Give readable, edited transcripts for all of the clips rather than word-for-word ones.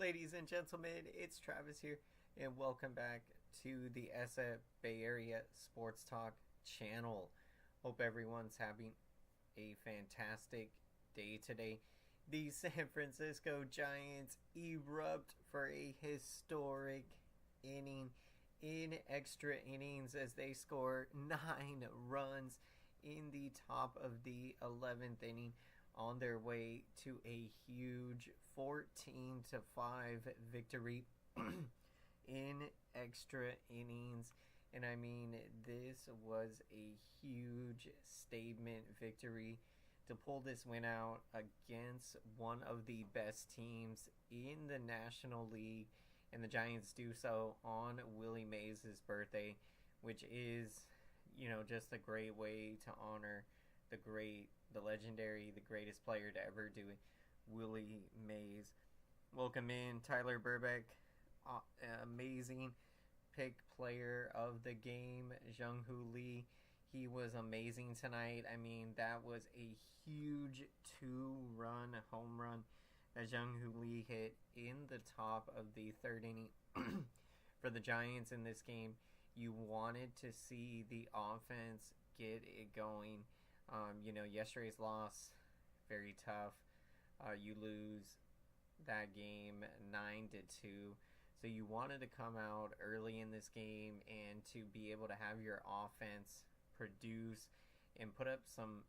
Ladies and gentlemen, it's Travis here, and welcome back to the Bay Area SportsTalk channel. Hope everyone's having a fantastic day today. The San Francisco Giants erupt for a historic inning in extra innings as they score 9 runs in the top of the 11th inning on their way to a huge 14-5 victory in extra innings. And I mean, this was a huge statement victory to pull this win out against one of the best teams in the National League. And the Giants do so on Willie Mays' birthday, which is, just a great way to honor the legendary, the greatest player to ever do it, Willie Mays. Welcome in Tyler Burbeck, amazing pick player of the game, Jung-Hoo Lee. He was amazing tonight. I mean, that was a huge 2-run home run that Jung-Hoo Lee hit in the top of the third inning for the Giants in this game. You wanted to see the offense get it going. Yesterday's loss, very tough. You lose that game 9-2. So you wanted to come out early in this game and to be able to have your offense produce and put up some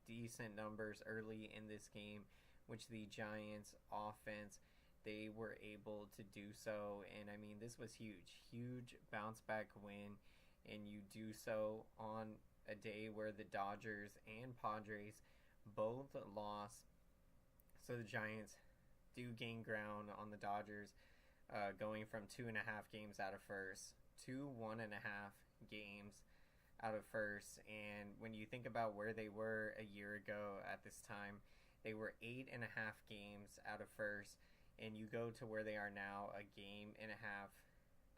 decent numbers early in this game, which the Giants offense, they were able to do so. And I mean, this was huge bounce back win, and you do so on a day where the Dodgers and Padres both lost. So the Giants do gain ground on the Dodgers, going from 2.5 games out of first to 1.5 games out of first. And when you think about where they were a year ago at this time, they were 8.5 games out of first, and you go to where they are now, a game and a half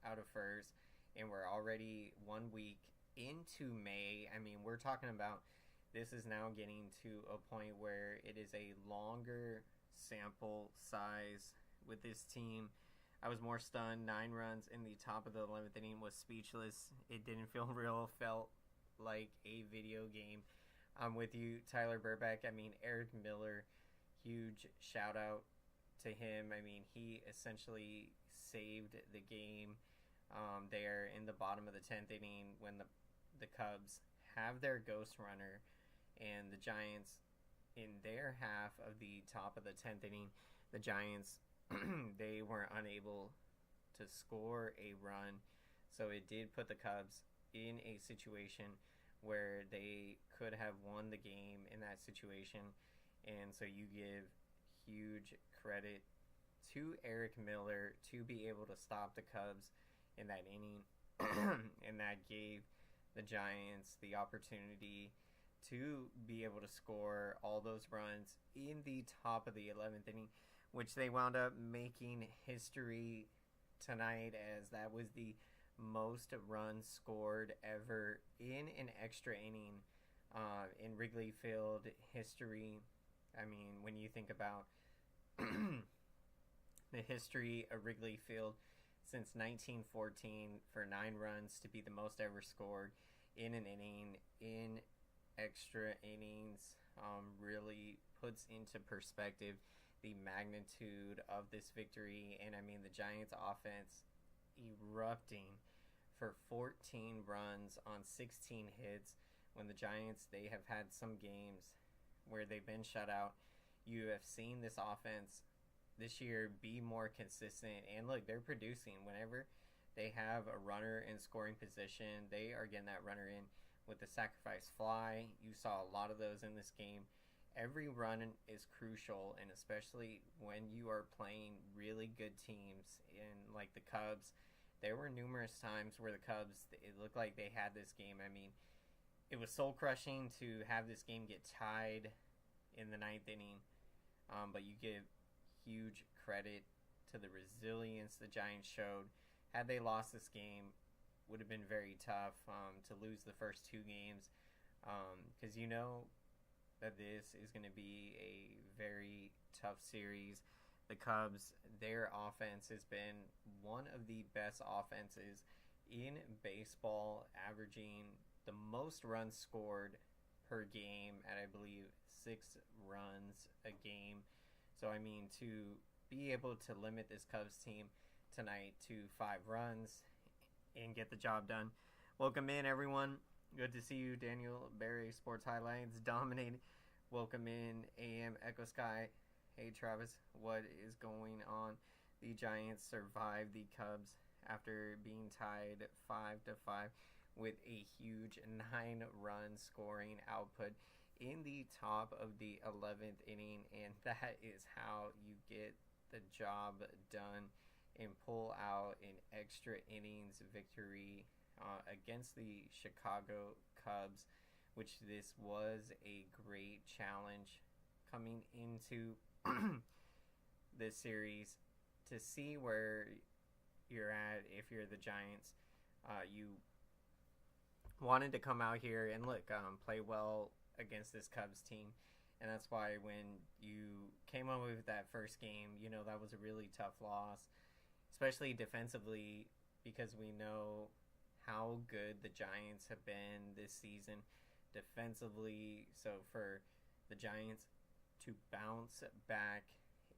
out of first, and we're already 1 week into May. I mean, we're talking about this is now getting to a point where it is a longer sample size with this team. I was more stunned. 9 runs in the top of the 11th inning was speechless. It didn't feel real. Felt like a video game. I'm with you, Tyler Burbeck. I mean, Eric Miller, huge shout out to him. I mean, he essentially saved the game there in the bottom of the 10th inning when the Cubs have their ghost runner, and the Giants, in their half of the top of the 10th inning, the Giants, they were unable to score a run. So it did put the Cubs in a situation where they could have won the game in that situation. And so you give huge credit to Eric Miller to be able to stop the Cubs in that inning. And that gave the Giants the opportunity to be able to score all those runs in the top of the 11th inning, which they wound up making history tonight, as that was the most runs scored ever in an extra inning in Wrigley Field history. I mean, when you think about the history of Wrigley Field since 1914, for 9 runs to be the most ever scored in an inning in extra innings, really puts into perspective the magnitude of this victory. And I mean, the Giants offense erupting for 14 runs on 16 hits, when the Giants, they have had some games where they've been shut out. You have seen this offense this year be more consistent, and look, they're producing. Whenever they have a runner in scoring position, they are getting that runner in with the sacrifice fly. You saw a lot of those in this game. Every run is crucial, and especially when you are playing really good teams, in like the Cubs. There were numerous times where the Cubs, it looked like they had this game. I mean, it was soul crushing to have this game get tied in the 9th inning, but you give huge credit to the resilience the Giants showed. Had they lost this game, would have been very tough to lose the first 2 games, because that this is going to be a very tough series the Cubs, their offense has been one of the best offenses in baseball, averaging the most runs scored per game at, I believe, 6 runs a game. So, I mean, to be able to limit this Cubs team tonight to 5 runs and get the job done. Welcome in, everyone. Good to see you, Daniel. Bay Area Sports Highlights dominating. Welcome in, AM Echo Sky. Hey, Travis, what is going on? The Giants survived the Cubs after being tied 5-5 with a huge 9-run scoring output in the top of the 11th inning, and that is how you get the job done and pull out an extra innings victory against the Chicago Cubs, which this was a great challenge coming into this series to see where you're at. If you're the Giants, you wanted to come out here and play well against this Cubs team, and that's why when you came on with that first game, that was a really tough loss, especially defensively, because we know how good the Giants have been this season defensively. So for the Giants to bounce back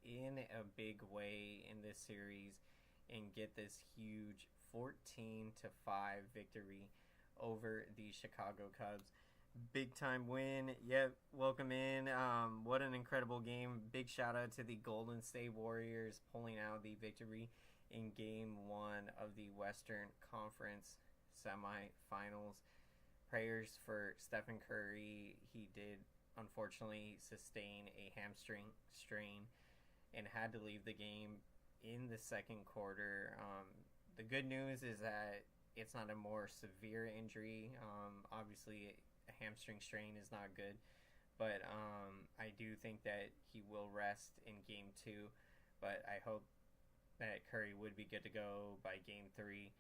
in a big way in this series and get this huge 14-5 victory over the Chicago Cubs. Big time win. Yep, welcome in. What an incredible game. Big shout out to the Golden State Warriors pulling out the victory in Game 1 of the Western Conference semifinals. Prayers for Stephen Curry. He did unfortunately sustain a hamstring strain and had to leave the game in the second quarter. The good news is that it's not a more severe injury. Obviously, a hamstring strain is not good, but I do think that he will rest in Game 2, but I hope that Curry would be good to go by Game 3.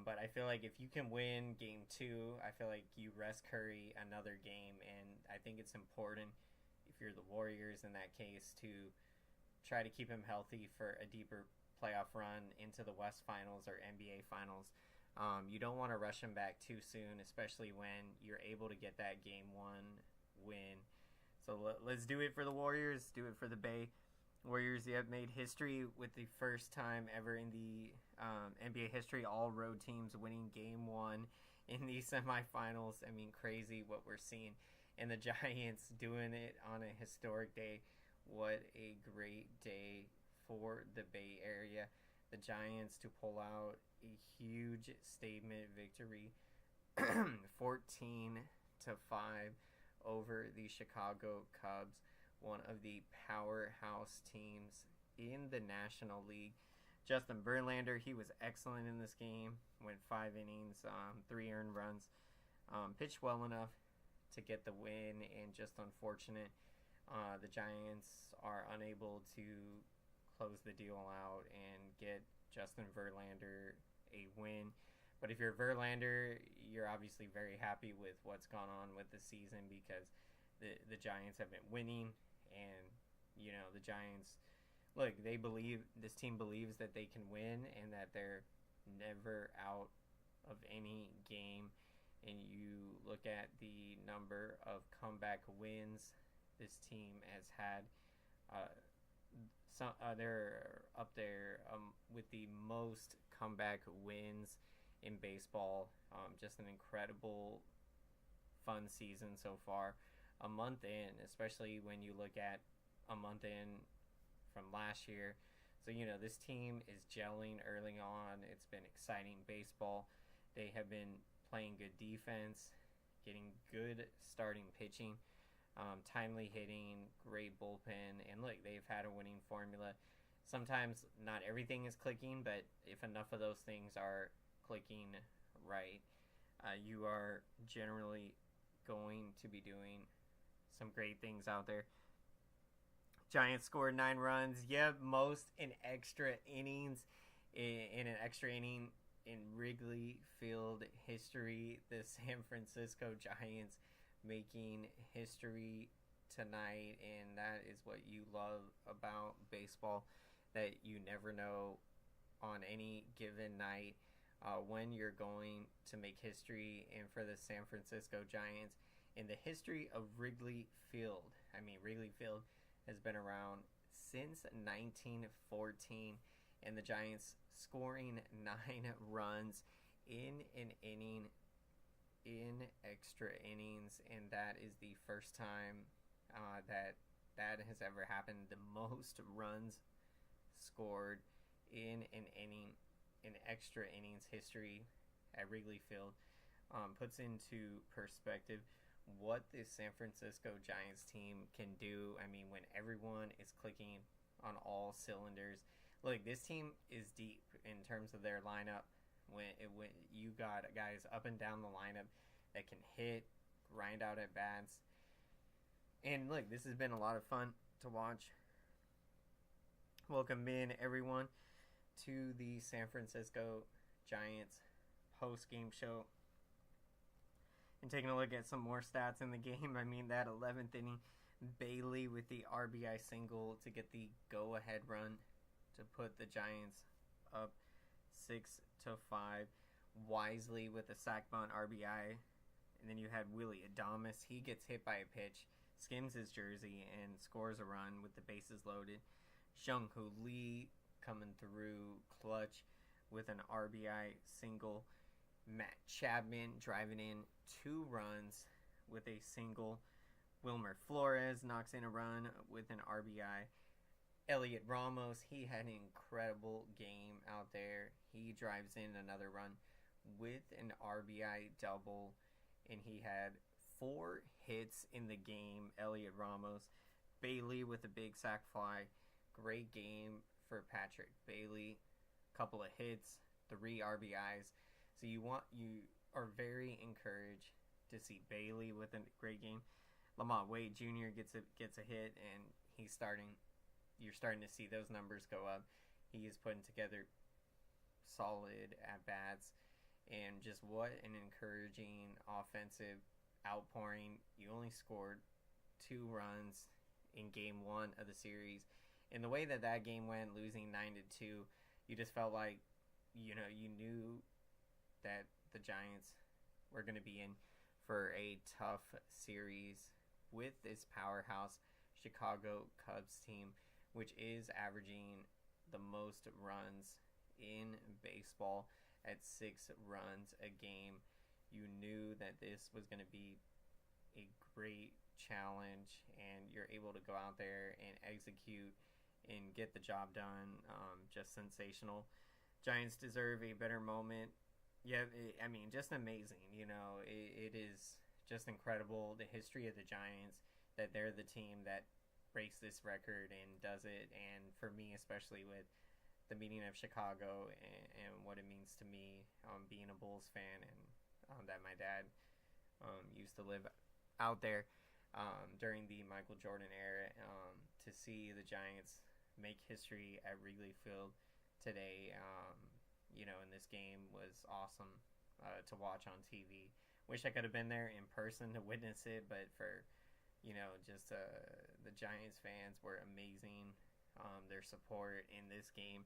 But I feel like if you can win Game 2, I feel like you rest Curry another game, and I think it's important, if you're the Warriors in that case, to try to keep him healthy for a deeper playoff run into the West Finals or NBA Finals. You don't want to rush him back too soon, especially when you're able to get that Game 1 win. So let's do it for the Warriors, do it for the Bay. Warriors have made history with the first time ever in the NBA history, all road teams winning Game 1 in the semifinals. I mean, crazy what we're seeing. And the Giants doing it on a historic day. What a great day for the Bay Area. The Giants to pull out a huge statement victory, 14-5 over the Chicago Cubs, one of the powerhouse teams in the National League. Justin Verlander, he was excellent in this game. Went 5 innings, 3 earned runs. Pitched well enough to get the win, and just unfortunate the Giants are unable to close the deal out and get Justin Verlander a win. But if you're Verlander, you're obviously very happy with what's gone on with the season, because the Giants have been winning, and the Giants, this team believes that they can win and that they're never out of any game. And you look at the number of comeback wins this team has had. They're up there with the most comeback wins in baseball. Just an incredible, fun season so far. A month in, especially when you look at a month in from last year. So, this team is gelling early on. It's been exciting baseball. They have been playing good defense, getting good starting pitching, timely hitting, great bullpen, and they've had a winning formula. Sometimes not everything is clicking, but if enough of those things are clicking right, you are generally going to be doing some great things out there. Giants scored 9 runs. Most in extra innings. In an extra inning in Wrigley Field history, the San Francisco Giants making history tonight, and that is what you love about baseball, that you never know on any given night when you're going to make history. And for the San Francisco Giants, in the history of Wrigley Field, Wrigley Field has been around since 1914, and the Giants scoring 9 runs in an inning in extra innings, and that is the first time that has ever happened. The most runs scored in an inning in extra innings history at Wrigley Field. Puts into perspective what this San Francisco Giants team can do. When everyone is clicking on all cylinders. Look, this team is deep in terms of their lineup. When you got guys up and down the lineup that can hit, grind out at bats. And look, this has been a lot of fun to watch. Welcome in, everyone, to the San Francisco Giants post-game show. And taking a look at some more stats in the game. That 11th inning, Bailey with the RBI single to get the go-ahead run to put the Giants up 6-5. Wisely with a sac bunt RBI. And then you had Willie Adames. He gets hit by a pitch, skims his jersey, and scores a run with the bases loaded. Jung-Hoo Lee coming through clutch with an RBI single. Matt Chapman driving in 2 runs with a single. Wilmer Flores knocks in a run with an RBI. Elliot Ramos, he had an incredible game out there. He drives in another run with an RBI double, and he had 4 hits in the game. Elliot Ramos. Bailey with a big sac fly. Great game for Patrick Bailey. Couple of hits, 3 RBIs. So you are very encouraged to see Bailey with a great game. Lamont Wade Jr. gets a hit, and you're starting to see those numbers go up. He is putting together solid at bats, and just what an encouraging offensive outpouring. You only scored 2 runs in game 1 of the series. And the way that game went, losing 9-2, you just felt like, you knew that the Giants were going to be in for a tough series with this powerhouse Chicago Cubs team, which is averaging the most runs in baseball at 6 runs a game. You knew that this was going to be a great challenge, and you're able to go out there and execute and get the job done. Just sensational. Giants deserve a better moment. Yeah, just amazing. It is just incredible, the history of the Giants, that they're the team that breaks this record and does it. And for me, especially with the meaning of Chicago and what it means to me, being a Bulls fan, and that my dad used to live out there during the Michael Jordan era, to see the Giants make history at Wrigley Field today, in this game was awesome to watch on TV. Wish I could have been there in person to witness it, but for, just the Giants fans were amazing. Their support in this game.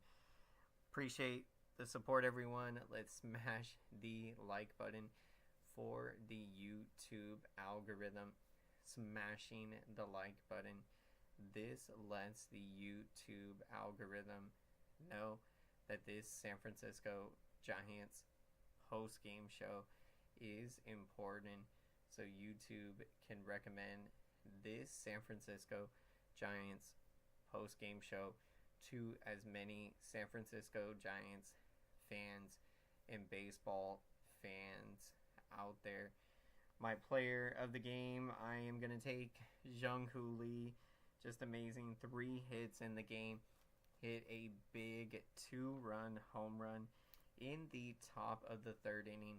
Appreciate the support, everyone. Let's smash the like button for the YouTube algorithm. Smashing the like button. This lets the YouTube algorithm know that this San Francisco Giants post-game show is important, so YouTube can recommend this San Francisco Giants post-game show to as many San Francisco Giants fans and baseball fans out there. My player of the game, I am going to take Jung-Hoo Lee. Just amazing. 3 hits in the game. Hit a big 2-run home run in the top of the 3rd inning,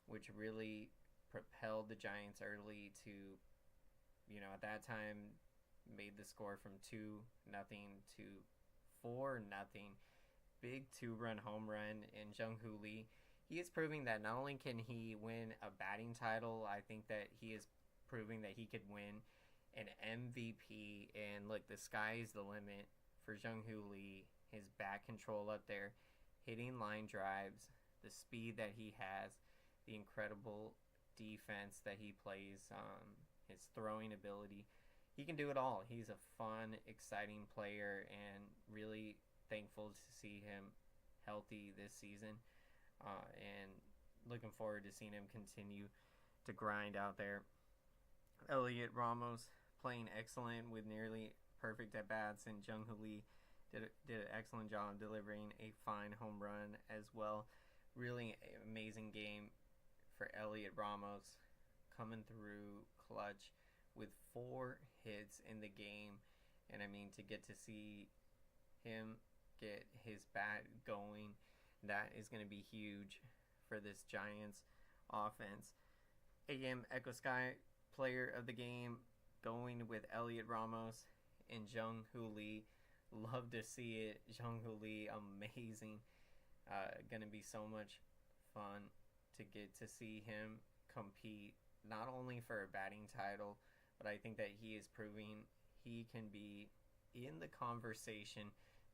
which really propelled the Giants early to, at that time, made the score from 2-0 to 4-0. Big 2-run home run, and Jung-Hoo Lee, he is proving that not only can he win a batting title, I think that he is proving that he could win an MVP. And look, the sky is the limit for Jung-Hoo Lee. His back control up there, hitting line drives, the speed that he has, the incredible defense that he plays, his throwing ability. He can do it all. He's a fun, exciting player, and really thankful to see him healthy this season. And looking forward to seeing him continue to grind out there. Elliot Ramos playing excellent with nearly perfect at bats, and Jung-Hoo Lee did an excellent job delivering a fine home run as well. Really amazing game for Elliot Ramos, coming through clutch with 4 hits in the game. And I mean, to get to see him get his bat going, that is going to be huge for this Giants offense. AM Echo Sky player of the game, going with Elliot Ramos and Jung-Hoo Lee. Love to see it. Jung-Hoo Lee, amazing. Going to be so much fun to get to see him compete, not only for a batting title, but I think that he is proving he can be in the conversation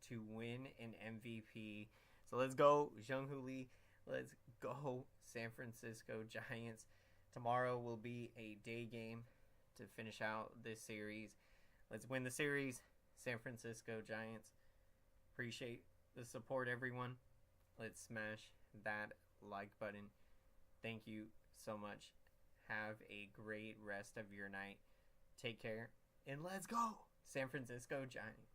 to win an MVP. So let's go, Jung-Hoo Lee. Let's go, San Francisco Giants. Tomorrow will be a day game to finish out this series. Let's win the series, San Francisco Giants. Appreciate the support, everyone. Let's smash that like button. Thank you so much. Have a great rest of your night. Take care, and let's go, San Francisco Giants.